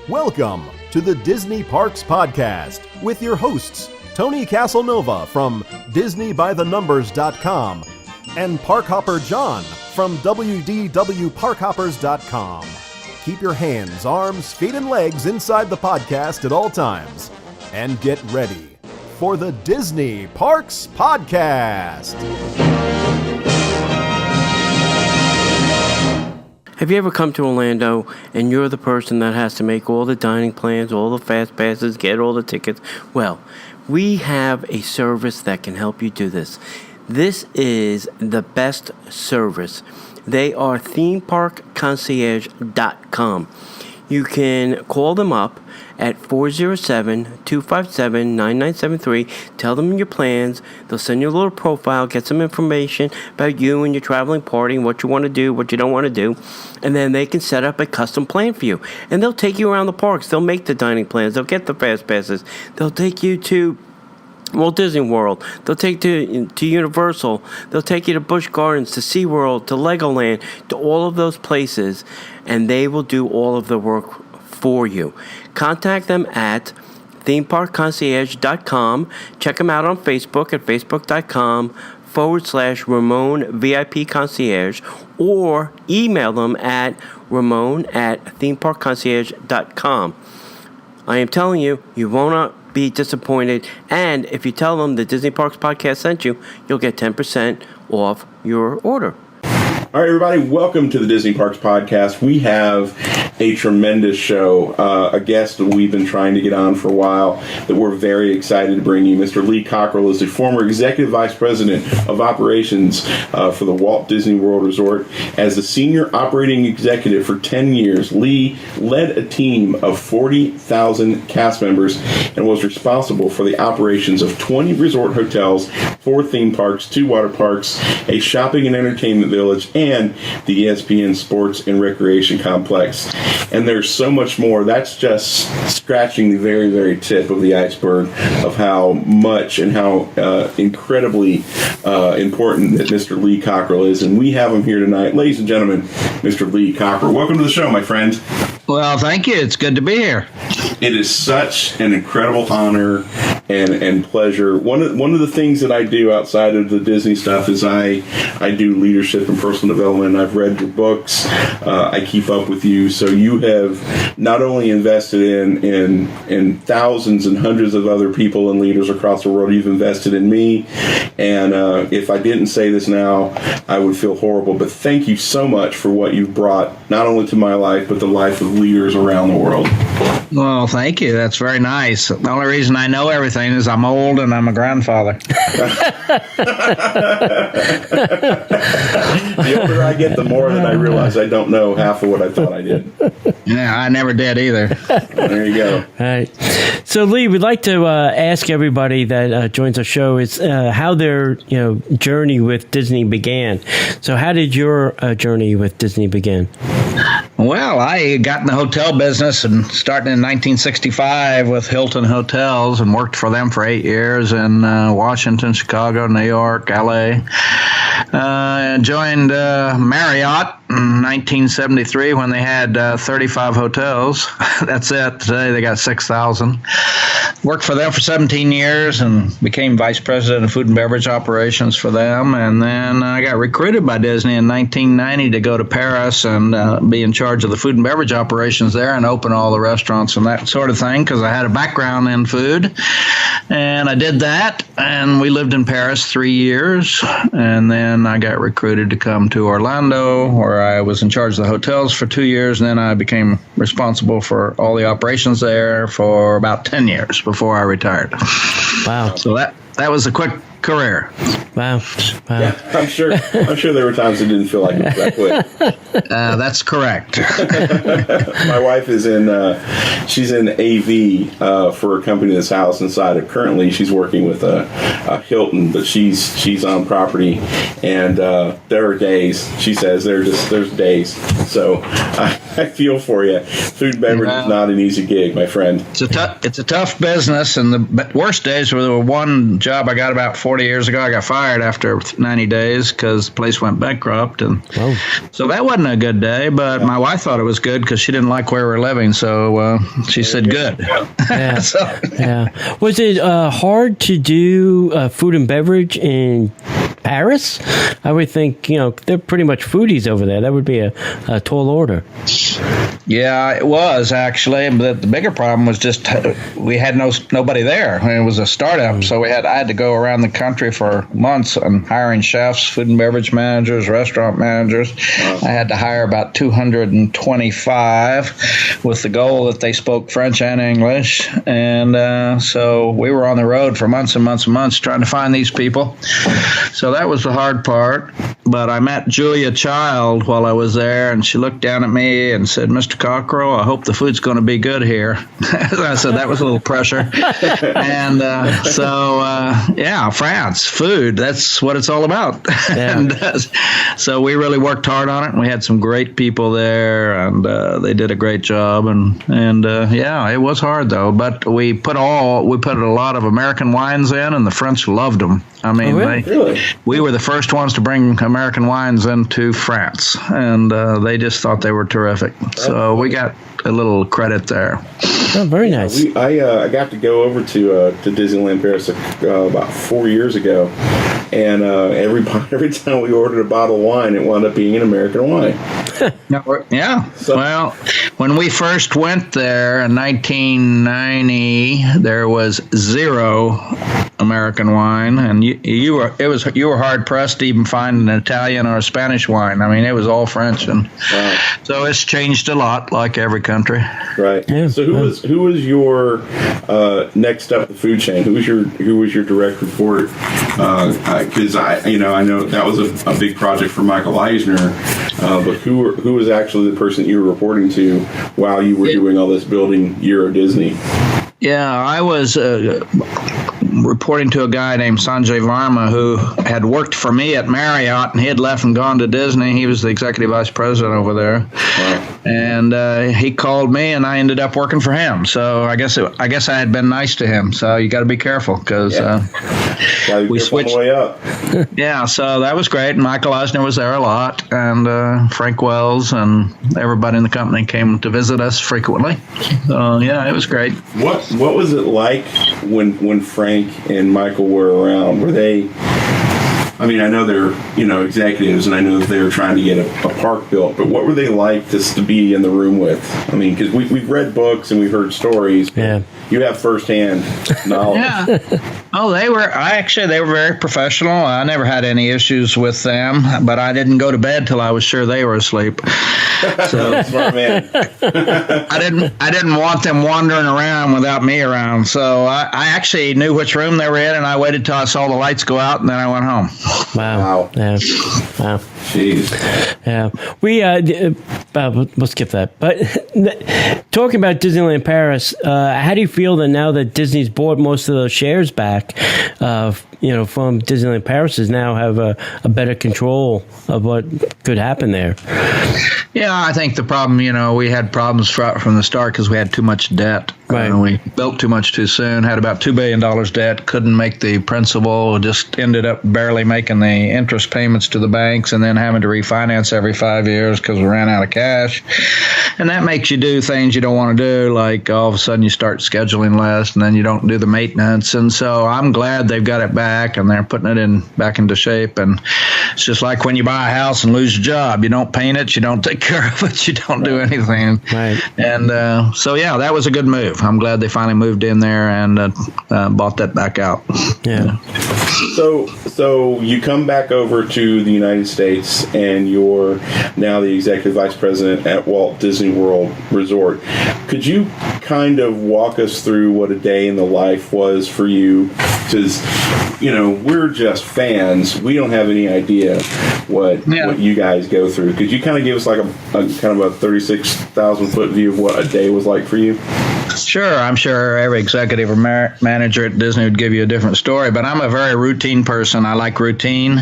Welcome to the Disney Parks Podcast with your hosts, Tony Caselnova from DisneyByTheNumbers.com and Parkhopper John from WDWParkhoppers.com. Keep your hands, arms, feet, and legs inside the podcast at all times. And get ready for the Disney Parks Podcast. Have you ever come to Orlando and you're the person that has to make all the dining plans, all the fast passes, get all the tickets? Well, we have a service that can help you do this. This is the best service. They are themeparkconcierge.com. You can call them up at 407-257-9973. Tell them your plans. They'll send you a little profile, get some information about you and your traveling party and what you want to do, what you don't want to do. And then they can set up a custom plan for you. And they'll take you around the parks. They'll make the dining plans. They'll get the fast passes. They'll take you to Walt Disney World. They'll take you to Universal. They'll take you to Busch Gardens, to SeaWorld, to Legoland, to all of those places. And they will do all of the work for you. Contact them at themeparkconcierge.com. Check them out on Facebook at facebook.com/Ramon VIP Concierge, or email them at ramon@themeparkconcierge.com. I am telling you, you will not be disappointed. And if you tell them the Disney Parks Podcast sent you, you'll get 10% off your order. All right, everybody, welcome to the Disney Parks Podcast. We have a tremendous show, a guest that we've been trying to get on for a while that we're very excited to bring you. Mr. Lee Cockerell is the former Executive Vice President of Operations for the Walt Disney World Resort. As the Senior Operating Executive for 10 years, Lee led a team of 40,000 cast members and was responsible for the operations of 20 resort hotels, 4 theme parks, 2 water parks, a shopping and entertainment village, and the ESPN Sports and Recreation Complex. And there's so much more. That's just scratching the very, very tip of the iceberg of how much and how incredibly important that Mr. Lee Cockerell is. And we have him here tonight. Ladies and gentlemen, Mr. Lee Cockerell. Welcome to the show, my friend. Well, thank you. It's good to be here. It is such an incredible honor and pleasure. One of the things that I do outside of the Disney stuff is I do leadership and personal development. I've read your books. I keep up with you. So you have not only invested in thousands and hundreds of other people and leaders across the world, you've invested in me. And if I didn't say this now, I would feel horrible. But thank you so much for what you've brought, not only to my life, but the life of leaders around the world. Well, thank you. That's very nice. The only reason I know everything is I'm old and I'm a grandfather. The older I get, the more that I realize I don't know half of what I thought I did. Yeah, I never did either. There you go. All right. So, Lee, we'd like to ask everybody that joins our show is how their journey with Disney began. So, how did your journey with Disney begin? Well, I got in the hotel business and started in 1965 with Hilton Hotels and worked for them for 8 years in Washington, Chicago, New York, L.A. Joined Marriott in 1973 when they had 35 hotels. That's it. Today they got 6,000. Worked for them for 17 years and became vice president of food and beverage operations for them. And then I got recruited by Disney in 1990 to go to Paris and be in charge of the food and beverage operations there and open all the restaurants and that sort of thing because I had a background in food. And I did that, and we lived in Paris 3 years. And then I got recruited to come to Orlando, where I was in charge of the hotels for 2 years. And then I became responsible for all the operations there for about 10 years before I retired. Wow. So that was a quick career. Wow. Yeah, I'm sure there were times it didn't feel like it was that quick. That's correct. My wife is she's in AV for a company that's housed inside it. Currently, she's working with a Hilton, but she's on property, and there are days. She says there's days. So I feel for you. Food and beverage is not an easy gig, my friend. It's a tough business, and the worst days were the one job I got about 4 40 years ago. I got fired after 90 days because the place went bankrupt. And so that wasn't a good day, but my wife thought it was good because she didn't like where we were living. So she said, good. Yeah. Yeah. Was it hard to do food and beverage in Paris? I would think, they're pretty much foodies over there. That would be a tall order. Yeah, it was actually. But the bigger problem was just we had nobody there. I mean, it was a startup, so I had to go around the country for months and hiring chefs, food and beverage managers, restaurant managers. I had to hire about 225 with the goal that they spoke French and English. And so we were on the road for months and months and months trying to find these people. So that was the hard part. But I met Julia Child while I was there, and she looked down at me and said, Mr. Cockerell, I hope the food's going to be good here. I said that was a little pressure. And France, food, that's what it's all about. Yeah. And so we really worked hard on it, and we had some great people there, and they did a great job. And it was hard, though. But we put a lot of American wines in, and the French loved them. I mean, we were the first ones to bring American wines into France, and they just thought they were terrific. So we got a little credit there. Oh, very nice. I got to go over to Disneyland Paris about 4 years ago, and every time we ordered a bottle of wine, it wound up being an American wine. Yeah. Well, when we first went there in 1990, there was zero American wine, and you were hard pressed to even find an Italian or a Spanish wine. I mean, it was all French, and so it's changed a lot, like every country. Right. Yeah. So who was your next up the food chain? Who was your direct report? Because I know that was a big project for Michael Eisner, but who was actually the person you were reporting to while you were doing all this building Euro Disney? Yeah, I was reporting to a guy named Sanjay Varma who had worked for me at Marriott, and he had left and gone to Disney. He was the executive vice president over there. Wow. And he called me, and I ended up working for him. So I guess I had been nice to him. So you got to be careful because we switched. On the way up. Yeah, so that was great. Michael Eisner was there a lot, and Frank Wells, and everybody in the company came to visit us frequently. So yeah, it was great. What was it like when Frank and Michael were around? Were they? I mean, I know they're executives, and I know that they were trying to get a park built. But what were they like to be in the room with? I mean, because we've read books and we've heard stories. Yeah. You have firsthand knowledge. Yeah. Oh, they were very professional. I never had any issues with them, but I didn't go to bed till I was sure they were asleep. So smart man. I didn't want them wandering around without me around. So I actually knew which room they were in, and I waited till I saw the lights go out, and then I went home. Wow. Yeah. Wow. Jeez. Yeah. We'll skip that. But talking about Disneyland Paris, how do you feel that now that Disney's bought most of those shares back, from Disneyland Paris is now have a better control of what could happen there? Yeah, I think the problem, we had problems from the start because we had too much debt. Right. We built too much too soon, had about $2 billion debt, couldn't make the principal, just ended up barely making the interest payments to the banks, and then having to refinance every 5 years because we ran out of cash. And that makes you do things you don't want to do, like all of a sudden you start scheduling less, and then you don't do the maintenance. And so I'm glad they've got it back, and they're putting it back into shape. And it's just like when you buy a house and lose your job. You don't paint it, you don't take care of it, you don't do anything. Right. And so, yeah, that was a good move. I'm glad they finally moved in there and bought that back out. Yeah. So you come back over to the United States, and you're now the executive vice president at Walt Disney World Resort. Could you kind of walk us through what a day in the life was for you? Because, we're just fans. We don't have any idea what you guys go through. Could you kind of give us like a kind of a 36,000 foot view of what a day was like for you? Sure, I'm sure every executive or manager at Disney would give you a different story, but I'm a very routine person. I like routine.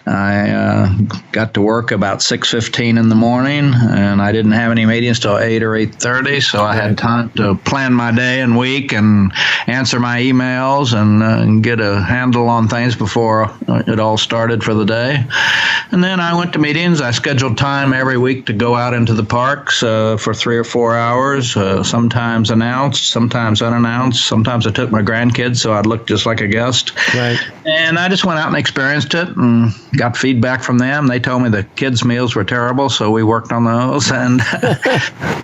I got to work about 6:15 in the morning, and I didn't have any meetings till 8 or 8:30, so I had time to plan my day and week and answer my emails and get a handle on things before it all started for the day. And then I went to meetings. I scheduled time every week to go out into the parks for 3 or 4 hours, sometimes announced, sometimes unannounced. Sometimes I took my grandkids, so I'd look just like a guest. Right. And I just went out and experienced it and got feedback from them. They told me the kids' meals were terrible, so we worked on those. And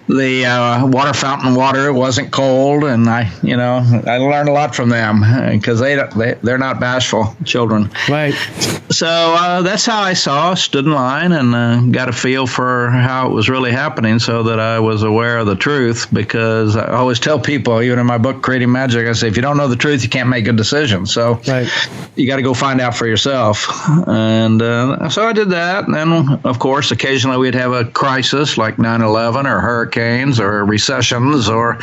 the water fountain water wasn't cold, and I learned a lot from them because they're not bashful children. Right. So that's how I stood in line and got a feel for how it was really happening, so that I was aware of the truth. Because I always tell people, even in my book Creating Magic, I say if you don't know the truth, you can't make good decisions. So you got to go find out for yourself. And so I did that. And then, of course, occasionally we'd have a crisis like 9/11 or hurricanes or recessions, or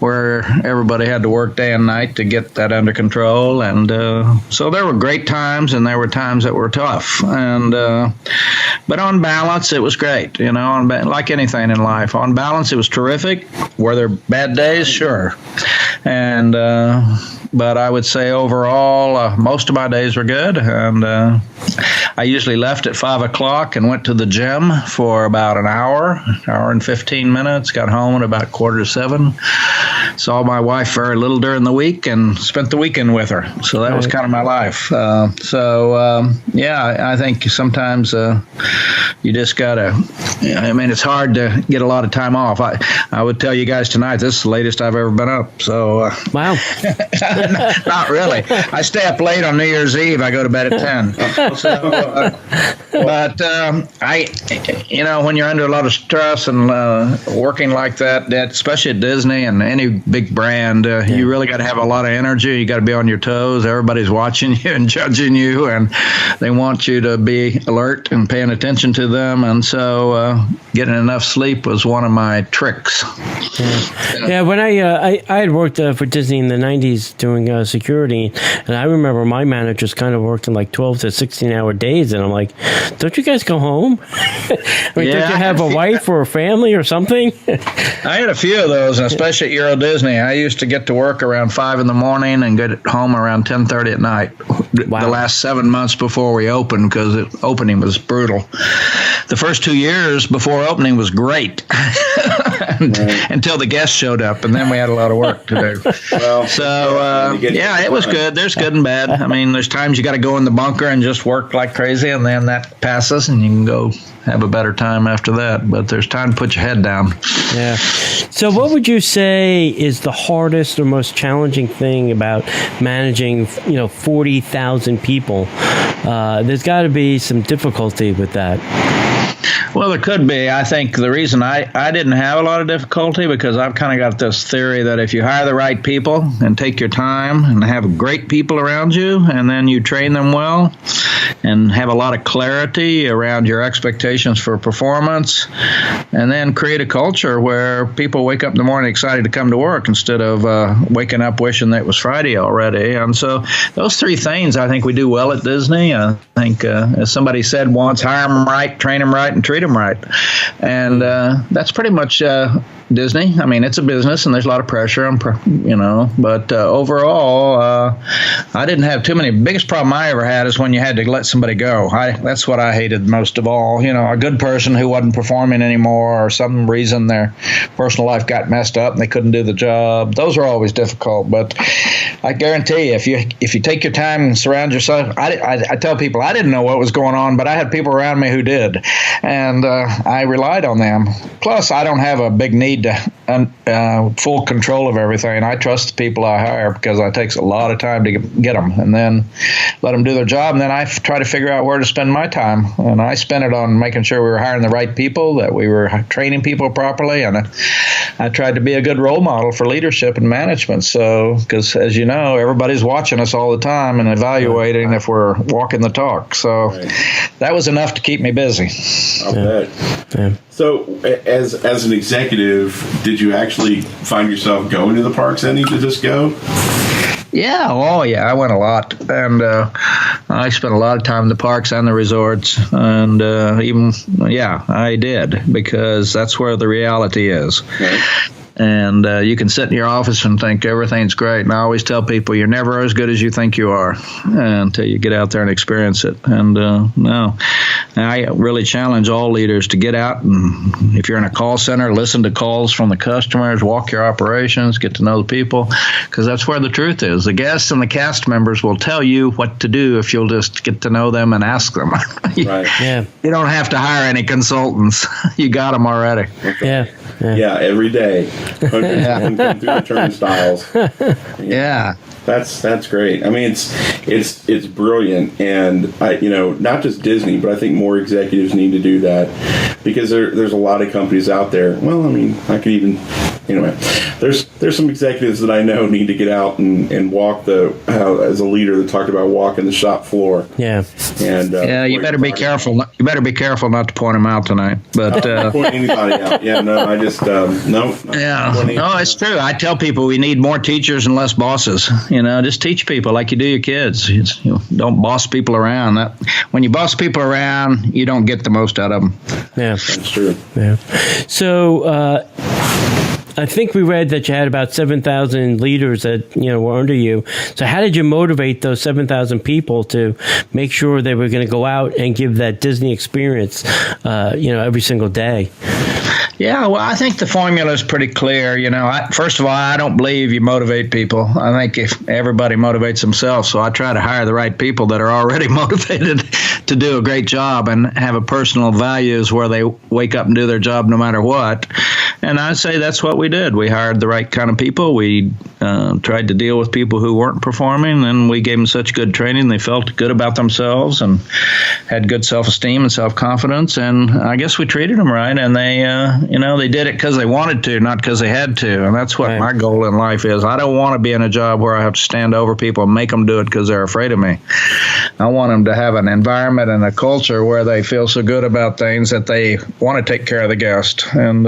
where everybody had to work day and night to get that under control. And so there were great times, and there were times that were tough. And but on balance, it was great. Like anything in life, on balance, it was terrific. Were there bad days? Sure. And but I would say overall, most of my days were good. And I usually left at 5 o'clock and went to the gym for about an hour and 15 minutes, got home at about 6:45. Saw my wife very little during the week and spent the weekend with her. So that was kind of my life. I think sometimes you just got to, it's hard to get a lot of time off. I would tell you guys tonight, this is the latest I've ever been up. So wow. Not really. I stay up late on New Year's Eve. I go to bed at 10. When you're under a lot of stress and working like that, especially at Disney and any big brand, you really got to have a lot of energy. You got to be on your toes. Everybody's watching you and judging you, and they want you to be alert and paying attention to them. And so getting enough sleep was one of my tricks. Yeah, when I had worked for Disney in the 90s doing security, and I remember my managers kind of worked in like 12 to 16-hour days, and I'm like, don't you guys go home? Don't you have a wife or a family or something? I had a few of those, and especially at Euro Disney. I used to get to work around 5 in the morning and get home around 10:30 at night. Wow. The last 7 months before we opened, because the opening was brutal. The first 2 years before opening was great until the guests showed up, and then we had a lot of work to do. It was good. There's good and bad. There's times you got to go in the bunker and just work like crazy, and then that passes, and you can go have a better time after that. But there's time to put your head down. Yeah. So what would you say is the hardest or most challenging thing about managing, 40,000 people? There's got to be some difficulty with that. Well, there could be. I think the reason I didn't have a lot of difficulty, because I've kind of got this theory that if you hire the right people and take your time and have great people around you, and then you train them well and have a lot of clarity around your expectations for performance, and then create a culture where people wake up in the morning excited to come to work instead of waking up wishing that it was Friday already. And so those three things I think we do well at Disney. I think, as somebody said once, hire them right, train them right, and treat them right. And that's pretty much Disney. It's a business, and there's a lot of pressure, but overall, I didn't have too many. Biggest problem I ever had is when you had to let somebody go. That's what I hated most of all. A good person who wasn't performing anymore, or some reason their personal life got messed up and they couldn't do the job. Those are always difficult, but I guarantee you, if you take your time and surround yourself, I tell people I didn't know what was going on, but I had people around me who did, and I relied on them. Plus, I don't have a big need to full control of everything. I trust the people I hire because it takes a lot of time to get them, and then let them do their job, and then I try to figure out where to spend my time. And I spent it on making sure we were hiring the right people, that we were training people properly, and I tried to be a good role model for leadership and management. So, because as you know, everybody's watching us all the time and evaluating if we're walking the talk. So that was enough to keep me busy. I'll bet. Yeah. So, as an executive, did you actually find yourself going to the parks any to just go? Yeah, I went a lot, and I spent a lot of time in the parks and the resorts, and I did, because that's where the reality is. Right. And you can sit in your office and think everything's great. And I always tell people, you're never as good as you think you are until you get out there and experience it. And no, I really challenge all leaders to get out. And if you're in a call center, listen to calls from the customers, walk your operations, get to know the people, because that's where the truth is. The guests and the cast members will tell you what to do if you'll just get to know them and ask them. Right. Yeah. You don't have to hire any consultants. You got them already. Okay. Yeah, every day. Hundreds of them come through the turnstiles. Yeah. That's great. I mean, it's brilliant, and not just Disney, but I think more executives need to do that, because there's a lot of companies out there. Well, I mean, I could even anyway. There's some executives that I know need to get out and walk as a leader that talked about walking the shop floor. Yeah. And you better be careful. You better be careful not to point them out tonight. But not point anybody out. Yeah, no, I just no. Yeah, no, it's true. I tell people we need more teachers and less bosses. Just teach people like you do your kids. Don't boss people around. When you boss people around, you don't get the most out of them. Yeah, that's true. Yeah. So I think we read that you had about 7,000 leaders that were under you. So how did you motivate those 7,000 people to make sure they were going to go out and give that Disney experience, every single day? Yeah, well, I think the formula is pretty clear. First of all, I don't believe you motivate people. I think if everybody motivates themselves, so I try to hire the right people that are already motivated to do a great job and have a personal values where they wake up and do their job no matter what. And I'd say that's what we did. We hired the right kind of people. We tried to deal with people who weren't performing, and we gave them such good training. They felt good about themselves and had good self-esteem and self-confidence. And I guess we treated them right, and they did it because they wanted to, not because they had to. And that's what my goal in life is. I don't want to be in a job where I have to stand over people and make them do it because they're afraid of me. I want them to have an environment and a culture where they feel so good about things that they want to take care of the guest. And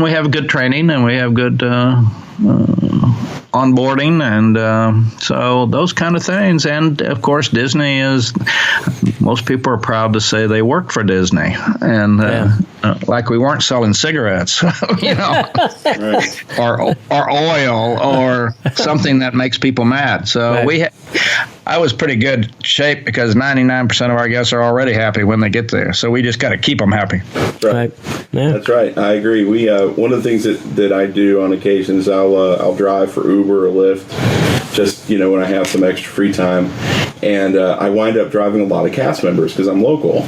we have good training, and we have good onboarding, and so those kind of things. And of course, Disney most people are proud to say they work for Disney, and like we weren't selling cigarettes, or oil or something that makes people mad. So I was pretty good shape because 99% of our guests are already happy when they get there. So we just got to keep them happy. That's right. Yeah. That's right. I agree. We one of the things that I do on occasion is I'll drive for Uber or Lyft, just when I have some extra free time, and I wind up driving a lot of cast members because I'm local,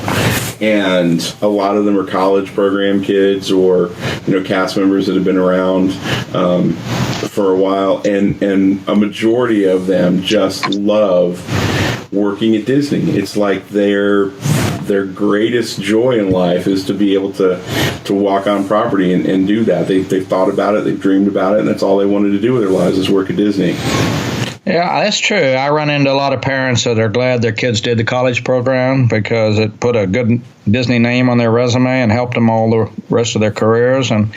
and a lot of them are college program kids or cast members that have been around for a while, and a majority of them just love working at Disney. It's like their greatest joy in life is to be able to walk on property and do that. They've thought about it, they've dreamed about it, and that's all they wanted to do with their lives is work at Disney. Yeah, that's true. I run into a lot of parents that are glad their kids did the college program because it put a good Disney name on their resume and helped them all the rest of their careers. And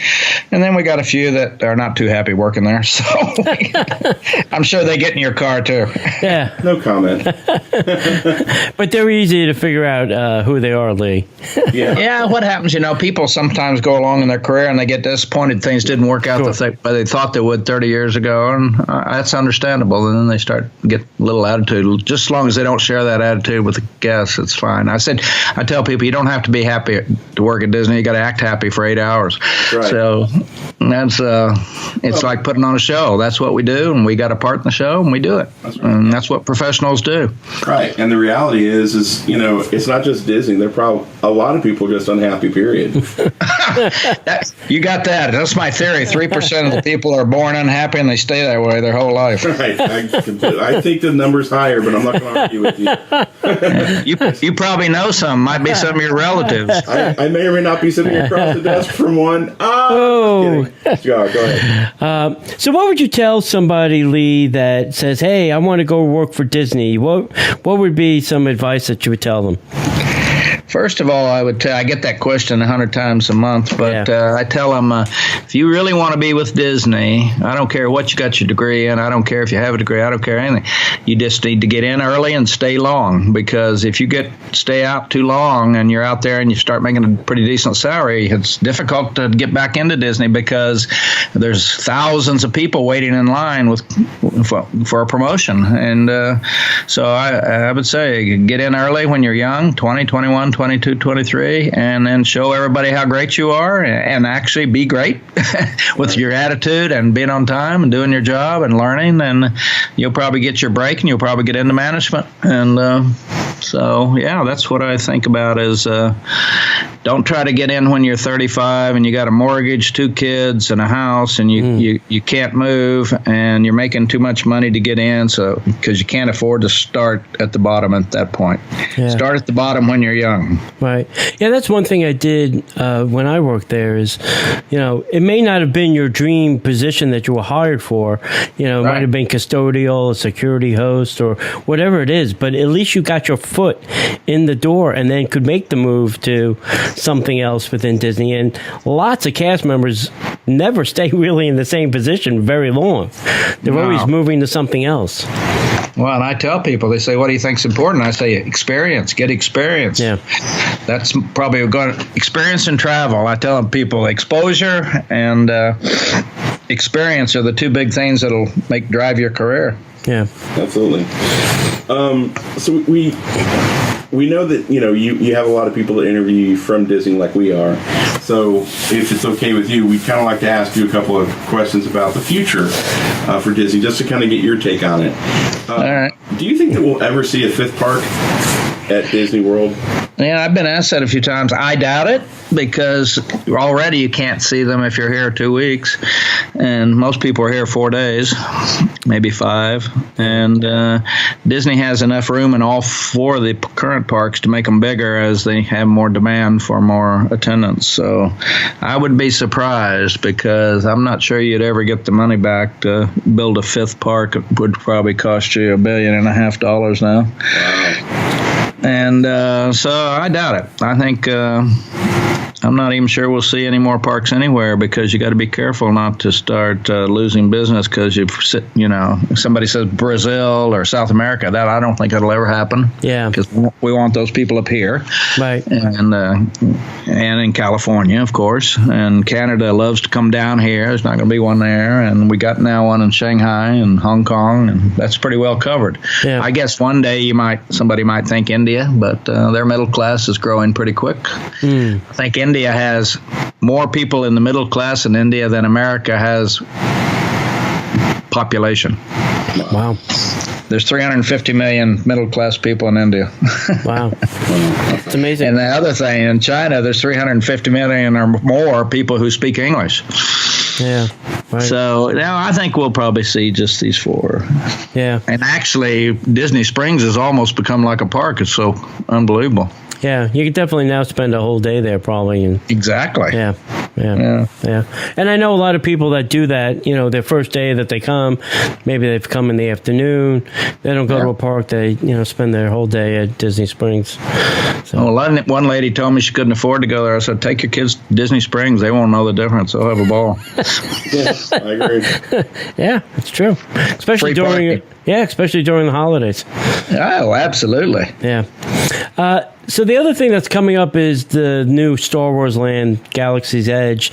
then we got a few that are not too happy working there. So I'm sure they get in your car too. Yeah. No comment. But they're easy to figure out who they are, Lee. Yeah, what happens, people sometimes go along in their career and they get disappointed things didn't work out the way they thought they would 30 years ago. And that's understandable. And then they start to get a little attitude. Just as long as they don't share that attitude with the guests, it's fine. I tell people you don't have to be happy to work at Disney. You got to act happy for 8 hours. Right. So that's it's like putting on a show. That's what we do, and we got a part in the show, and we do it. That's right. And that's what professionals do. Right. And the reality is it's not just Disney. They're probably a lot of people are just unhappy. Period. You got that. That's my theory. 3% of the people are born unhappy, and they stay that way their whole life. Right. I think the number's higher, but I'm not going to argue with you. You probably know some. Might be some of your relatives. I may or may not be sitting across the desk from one. Go ahead. So what would you tell somebody, Lee, that says, hey, I want to go work for Disney? What would be some advice that you would tell them? First of all, I get that question 100 times a month, but I tell them, if you really want to be with Disney, I don't care what you got your degree in, I don't care if you have a degree, I don't care anything. You just need to get in early and stay long, because if you stay out too long and you're out there and you start making a pretty decent salary, it's difficult to get back into Disney, because there's thousands of people waiting in line for a promotion. And so I would say get in early when you're young, 20, 21, 22, 23, and then show everybody how great you are, and actually be great with your attitude and being on time and doing your job and learning, and you'll probably get your break and you'll probably get into management. And so, that's what I think about is don't try to get in when you're 35 and you got a mortgage, 2 kids, and a house, and you can't move, and you're making too much money to get in, so because you can't afford to start at the bottom at that point. Start at the bottom when you're young. Right. Yeah, that's one thing I did when I worked there is, it may not have been your dream position that you were hired for. It might have been custodial, a security host, or whatever it is, but at least you got your foot in the door and then could make the move to something else within Disney. And lots of cast members never stay really in the same position very long. They're always moving to something else. Well, and I tell people, they say, what do you think's important? I say, experience, get experience. Yeah. That's probably experience and travel. I tell people exposure and experience are the 2 big things that'll drive your career. Yeah. Absolutely. So we know that, you have a lot of people that interview you from Disney like we are. So if it's okay with you, we'd kind of like to ask you a couple of questions about the future for Disney, just to kind of get your take on it. All right. Do you think that we'll ever see a 5th park at Disney World? Yeah, I've been asked that a few times. I doubt it, because already you can't see them if you're here 2 weeks, and most people are here 4 days, maybe 5. And Disney has enough room in all 4 of the current parks to make them bigger as they have more demand for more attendance. So I would be surprised, because I'm not sure you'd ever get the money back to build a 5th park. It would probably cost you $1.5 billion now. Wow. And so I doubt it. I think I'm not even sure we'll see any more parks anywhere, because you got to be careful not to start losing business because if somebody says Brazil or South America, that I don't think that'll ever happen. Yeah, because we want those people up here, right? And in California, of course, and Canada loves to come down here. There's not going to be one there, and we got now one in Shanghai and Hong Kong, and that's pretty well covered. Yeah. I guess one day somebody might think India, but their middle class is growing pretty quick. I think India has more people in the middle class in India than America has population. Wow. There's 350 million middle class people in India. Wow. It's amazing. And the other thing, in China, there's 350 million or more people who speak English. Yeah. Right. So now I think we'll probably see just these 4. Yeah. And actually, Disney Springs has almost become like a park. It's so unbelievable. Yeah, you could definitely now spend a whole day there probably. Exactly. Yeah. And I know a lot of people that do that, their first day that they come, maybe they've come in the afternoon, they don't go to a park, they, spend their whole day at Disney Springs. So. Well, one lady told me she couldn't afford to go there. I said, take your kids to Disney Springs. They won't know the difference. They'll have a ball. Yes, I agree. Yeah, it's true. Especially especially during the holidays. Oh, absolutely. Yeah. So the other thing that's coming up is the new Star Wars Land, Galaxy's Edge.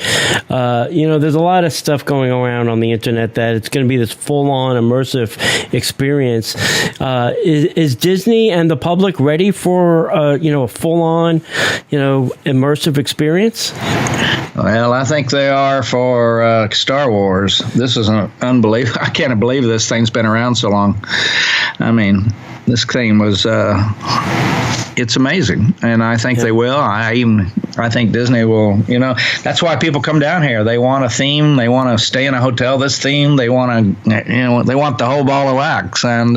There's a lot of stuff going around on the internet that it's going to be this full-on immersive experience. Is Disney and the public ready for a full-on, immersive experience? Well, I think they are for Star Wars. This is unbelievable. I can't believe this thing's been around so long. I mean, this thing was... it's amazing, and I think they will. I think Disney will. That's why people come down here. They want a theme. They want to stay in a hotel this theme. They want they want the whole ball of wax, and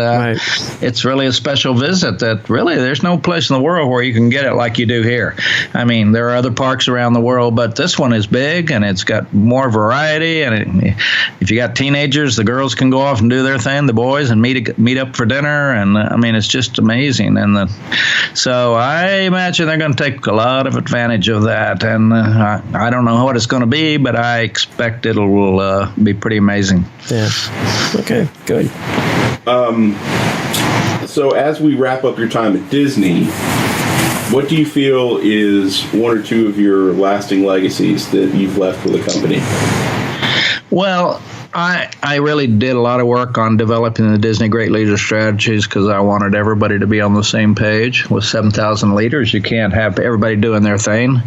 it's really a special visit. That really, there's no place in the world where you can get it like you do here. I mean, there are other parks around the world, but this one is big and it's got more variety. And if you got teenagers, the girls can go off and do their thing, the boys, and meet up for dinner. And I mean, it's just amazing. And so So I imagine they're going to take a lot of advantage of that. And I don't know what it's going to be, but I expect it will be pretty amazing. Yeah. Okay, good. So as we wrap up your time at Disney, what do you feel is one or two of your lasting legacies that you've left with the company? Well, I really did a lot of work on developing the Disney Great Leader strategies because I wanted everybody to be on the same page. With 7,000 leaders, you can't have everybody doing their thing.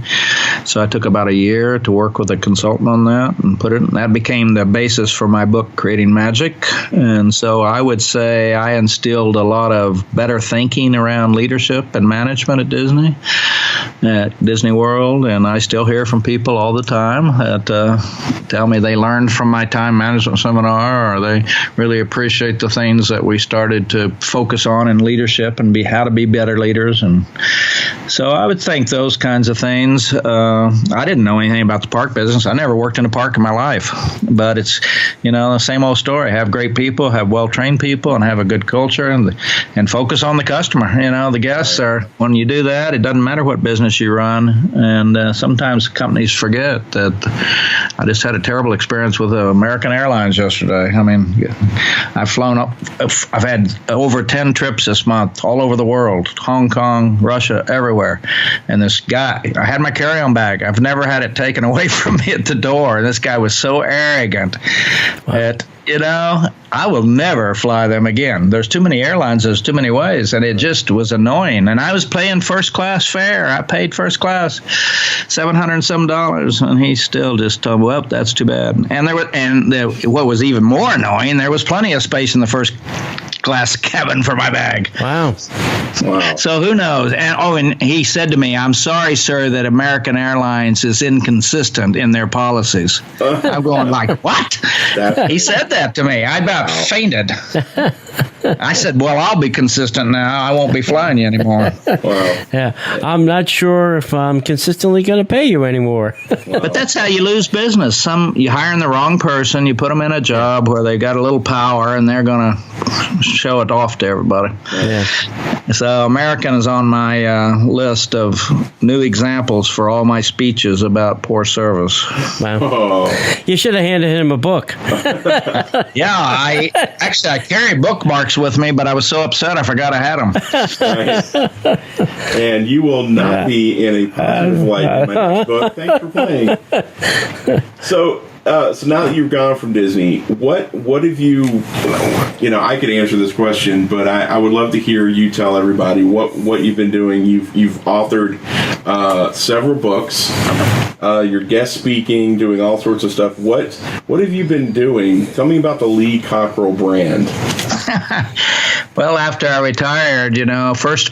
So I took about a year to work with a consultant on that and put it. And that became the basis for my book, Creating Magic. And so I would say I instilled a lot of better thinking around leadership and management at Disney, at Disney World. And I still hear from people all the time that tell me they learned from my time management seminar, or they really appreciate the things that we started to focus on in leadership and how to be better leaders. And so I would think those kinds of things. I didn't know anything about the park business. I never worked in a park in my life, but it's, the same old story. Have great people, have well-trained people, and have a good culture, and focus on the customer. The guests are, when you do that, it doesn't matter what business you run. And sometimes companies forget that. I just had a terrible experience with American Airlines yesterday. I mean, I've flown up. I've had over 10 trips this month all over the world, Hong Kong, Russia, everywhere. And this guy, I had my carry-on bag. I've never had it taken away from me at the door. And this guy was so arrogant that, I will never fly them again. There's too many airlines. There's too many ways. And it just was annoying. And I was paying first-class fare. I paid first class $700 and some dollars. And he still just told me, well, that's too bad. And what was even more annoying, there was plenty of space in the first class cabin for my bag. Wow. So who knows? And he said to me, "I'm sorry, sir, that American Airlines is inconsistent in their policies." I'm going like, what? He said that to me. I about fainted. I said, well, I'll be consistent now. I won't be flying you anymore. Wow. Yeah, I'm not sure if I'm consistently going to pay you anymore. But that's how you lose business. You hiring the wrong person, you put them in a job where they got a little power, and they're going to show it off to everybody. Yeah. So American is on my list of new examples for all my speeches about poor service. Wow. Oh. You should have handed him a book. Yeah, I carry bookmarks with me, but I was so upset I forgot I had them. Right. And you will not be in a positive light in my next book. Thanks for playing. So now that you've gone from Disney, what have you, I could answer this question, but I would love to hear you tell everybody what you've been doing. You've authored several books. You're guest speaking, doing all sorts of stuff. What have you been doing? Tell me about the Lee Cockerell brand. Well, after I retired,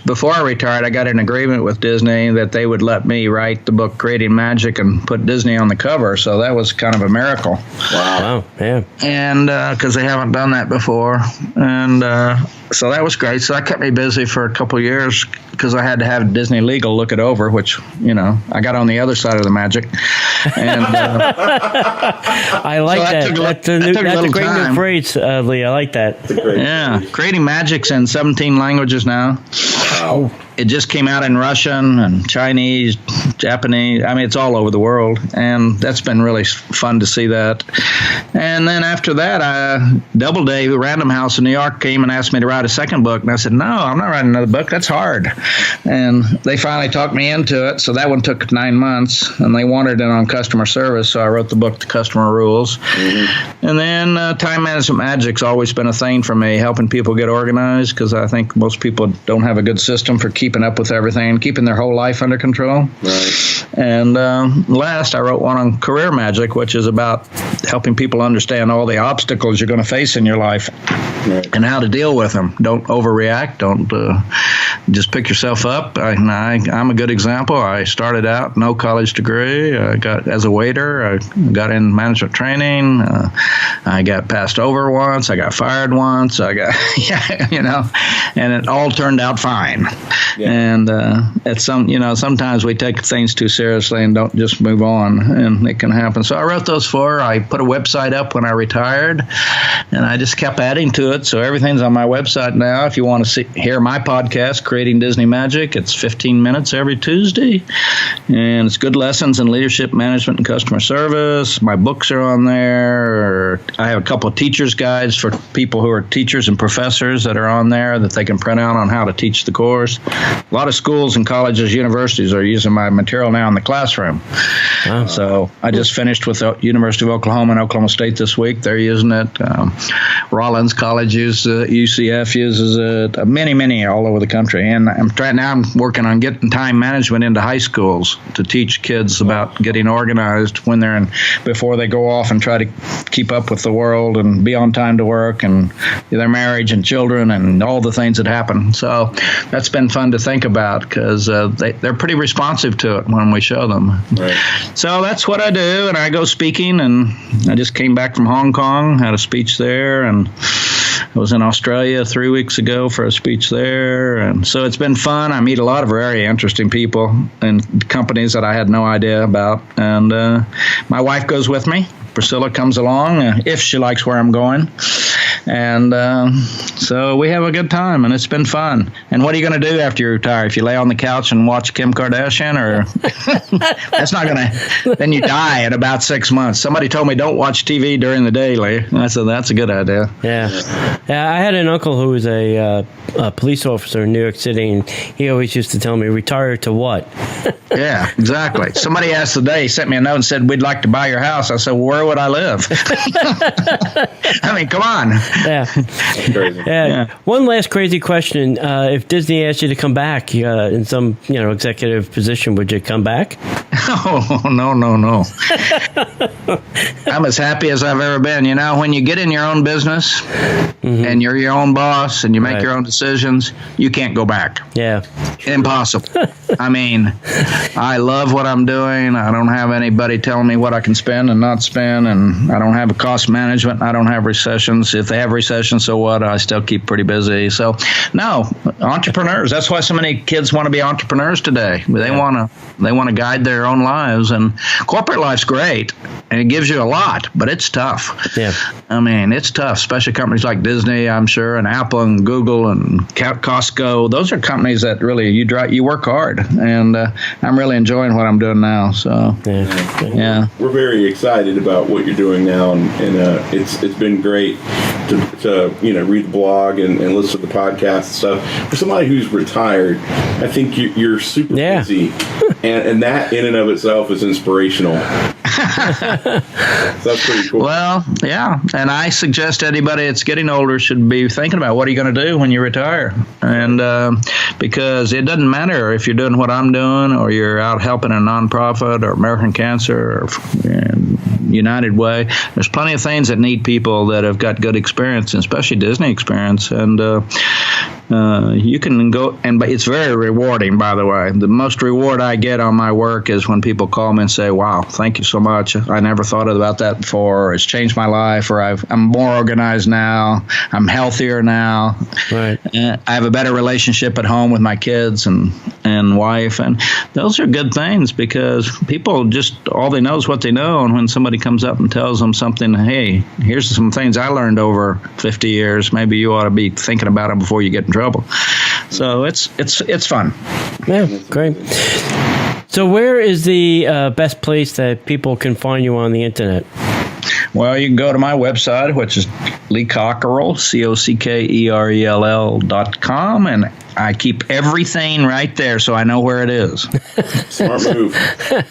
before I retired, I got an agreement with Disney that they would let me write the book Creating Magic and put Disney on the cover. So that was kind of a miracle. Wow. Yeah. And because they haven't done that before. And so that was great. So that kept me busy for a couple of years because I had to have Disney Legal look it over, which, I got on the other side of the magic. And I like that. That's a great new phrase, Lee. I like that. Yeah. Creating Magic's in 17 languages now. Wow. It just came out in Russian and Chinese, Japanese. I mean, it's all over the world. And that's been really fun to see that. And then after that, Doubleday, Random House in New York, came and asked me to write a second book. And I said, no, I'm not writing another book. That's hard. And they finally talked me into it. So that one took 9 months. And they wanted it on customer service. So I wrote the book, The Customer Rules. Mm-hmm. And then time management magic's always been a thing for me, helping people get organized, because I think most people don't have a good system for keeping up with everything, keeping their whole life under control. Right. And last, I wrote one on career magic, which is about helping people understand all the obstacles you're going to face in your life. Right. And how to deal with them. Don't overreact. Don't just pick yourself up. I'm a good example. I started out no college degree. I got as a waiter. I got in management training. I got passed over once. I got fired once. And it all turned out fine. And sometimes we take things too seriously and don't just move on, and it can happen. So I wrote those 4. I put a website up when I retired, and I just kept adding to it. So everything's on my website now. If you want to hear my podcast, Creating Disney Magic, it's 15 minutes every Tuesday, and it's good lessons in leadership, management, and customer service. My books are on there. I have a couple of teachers' guides for people who are teachers and professors that are on there that they can print out on how to teach the course. A lot of schools and colleges, universities are using my material now in the classroom. Oh. So I just finished with the University of Oklahoma and Oklahoma State this week. They're using it. Rollins College uses it. UCF uses it. Many all over the country. And I'm working on getting time management into high schools to teach kids about getting organized when they're before they go off and try to keep up with the world and be on time to work and their marriage and children and all the things that happen. So that's been fun to think about because they're pretty responsive to it when we show them. Right. So that's what I do, and I go speaking, and I just came back from Hong Kong, had a speech there, and I was in Australia 3 weeks ago for a speech there, and so it's been fun. I meet a lot of very interesting people and companies that I had no idea about, and my wife goes with me. Priscilla comes along if she likes where I'm going. And so we have a good time, and it's been fun. And what are you going to do after you retire? If you lay on the couch and watch Kim Kardashian, or that's not going to, then you die in about 6 months. Somebody told me don't watch TV during the day, Lee. I said, that's a good idea. Yeah. I had an uncle who was a police officer in New York City, and he always used to tell me, retire to what? Yeah, exactly. Somebody asked today, sent me a note and said, we'd like to buy your house. I said, well, where would I live? I mean, come on. Yeah. Crazy. Yeah. One last crazy question. If Disney asked you to come back in some executive position, would you come back? Oh, no. I'm as happy as I've ever been. When you get in your own business and you're your own boss and you make your own decisions, you can't go back. Yeah. Impossible. I mean, I love what I'm doing. I don't have anybody telling me what I can spend and not spend, and I don't have a cost management. I don't have recessions. If they have recessions, so what? I still keep pretty busy. So, no, entrepreneurs. That's why so many kids want to be entrepreneurs today. They want to guide their own lives, and corporate life's great, and it gives you a lot, but it's tough. Yeah. I mean, it's tough, especially companies like Disney, I'm sure, and Apple and Google and Costco. Those are companies that really you work hard, and I'm really enjoying what I'm doing now. So, yeah. We're very excited about what you're doing now, and it's been great to read the blog and listen to the podcast and stuff. For somebody who's retired, I think you're super busy, and that in and of itself is inspirational. So that's pretty cool. Well, yeah, and I suggest anybody that's getting older should be thinking about what are you going to do when you retire, and because it doesn't matter if you're doing what I'm doing or you're out helping a nonprofit or American Cancer or United Way. There's plenty of things that need people that have got good experience, especially Disney experience, and you can go, but it's very rewarding, by the way. The most reward I get on my work is when people call me and say, wow, thank you so much. I never thought about that before. Or it's changed my life, or I'm more organized now. I'm healthier now. Right. I have a better relationship at home with my kids and wife. And those are good things because people just, all they know is what they know. And when somebody comes up and tells them something, hey, here's some things I learned over 50 years. Maybe you ought to be thinking about them before you get in trouble. So it's fun. Yeah, great. So where is the best place that people can find you on the internet? Well, you can go to my website, which is Lee Cockerell, COCKERELL.com, and I keep everything right there so I know where it is. Smart move.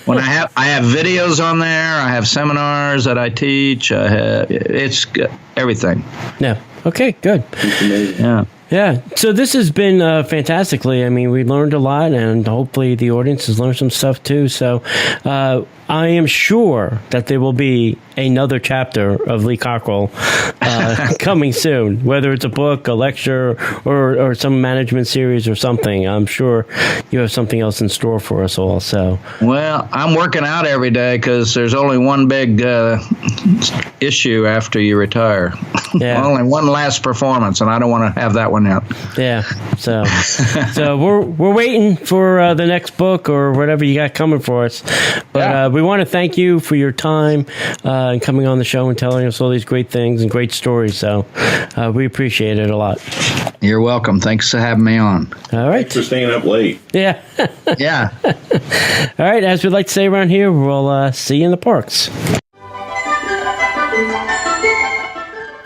When I have videos on there, I have seminars that I teach. It's everything. Yeah. Okay, good. It's amazing. Yeah. Yeah, so this has been fantastically. I mean, we learned a lot, and hopefully the audience has learned some stuff too. So I am sure that there will be another chapter of Lee Cockerell coming soon, whether it's a book, a lecture, or some management series or something. I'm sure you have something else in store for us all. So, well, I'm working out every day because there's only one big issue after you retire. Yeah. Only one last performance, and I don't want to have that one yet. Yeah. So we're waiting for the next book or whatever you got coming for us. But we want to thank you for your time and coming on the show and telling us all these great things and great stories. So we appreciate it a lot. You're welcome. Thanks for having me on. All right. Thanks for staying up late. Yeah. Yeah. All right. As we like to say around here, we'll see you in the parks.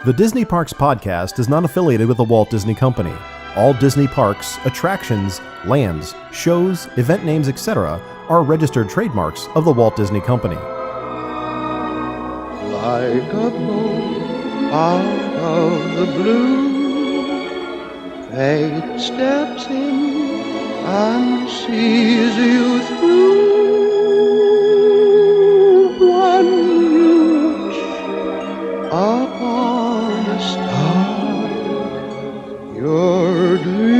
The Disney Parks Podcast is not affiliated with the Walt Disney Company. All Disney parks, attractions, lands, shows, event names, etc. are registered trademarks of the Walt Disney Company. Like a bolt out of the blue, fate steps in and sees you through. When you wish upon a star, your dream